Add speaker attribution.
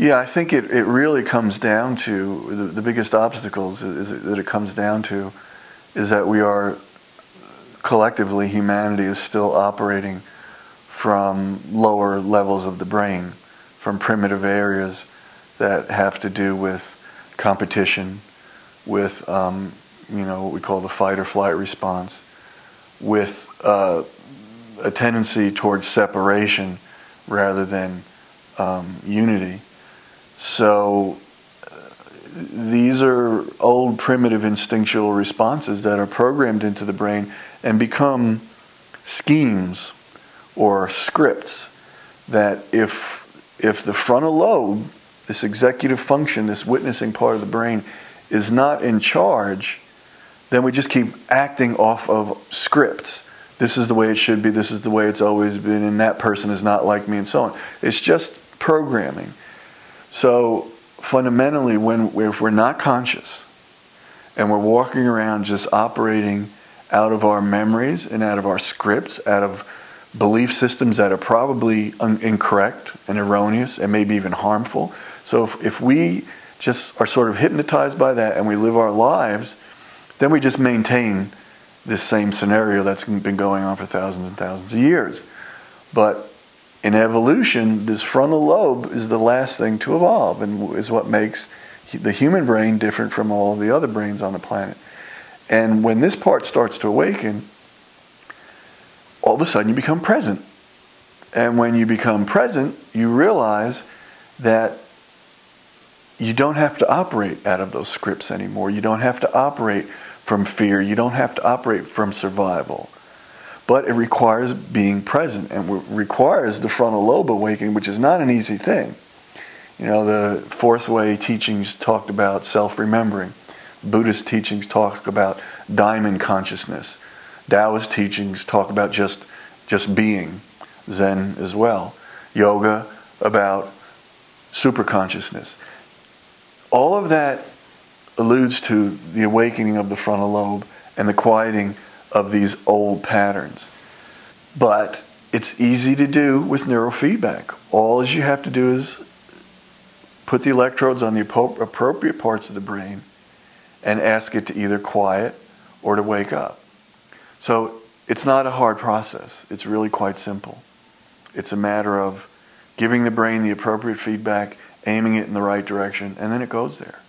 Speaker 1: Yeah, I think it really comes down to the biggest obstacles that it comes down to is that we are collectively, humanity is still operating from lower levels of the brain, from primitive areas that have to do with competition, with what we call the fight or flight response, with a tendency towards separation rather than unity. So these are old primitive instinctual responses that are programmed into the brain and become schemes or scripts that if the frontal lobe, this executive function, this witnessing part of the brain, is not in charge, then we just keep acting off of scripts. This is the way it should be, this is the way it's always been, and that person is not like me, and so on. It's just programming. So fundamentally, if we're not conscious and we're walking around just operating out of our memories and out of our scripts, out of belief systems that are probably incorrect and erroneous and maybe even harmful. So if we just are sort of hypnotized by that and we live our lives, then we just maintain this same scenario that's been going on for thousands and thousands of years. But in evolution, this frontal lobe is the last thing to evolve and is what makes the human brain different from all of the other brains on the planet. And when this part starts to awaken, all of a sudden you become present. And when you become present, you realize that you don't have to operate out of those scripts anymore. You don't have to operate from fear. You don't have to operate from survival. But it requires being present and requires the frontal lobe awakening, which is not an easy thing. You know, the fourth way teachings talked about self-remembering. Buddhist teachings talk about diamond consciousness. Taoist teachings talk about just being, Zen as well. Yoga about superconsciousness. All of that alludes to the awakening of the frontal lobe and the quieting of these old patterns. But it's easy to do with neurofeedback. All you have to do is put the electrodes on the appropriate parts of the brain and ask it to either quiet or to wake up. So it's not a hard process. It's really quite simple. It's a matter of giving the brain the appropriate feedback, aiming it in the right direction, and then it goes there.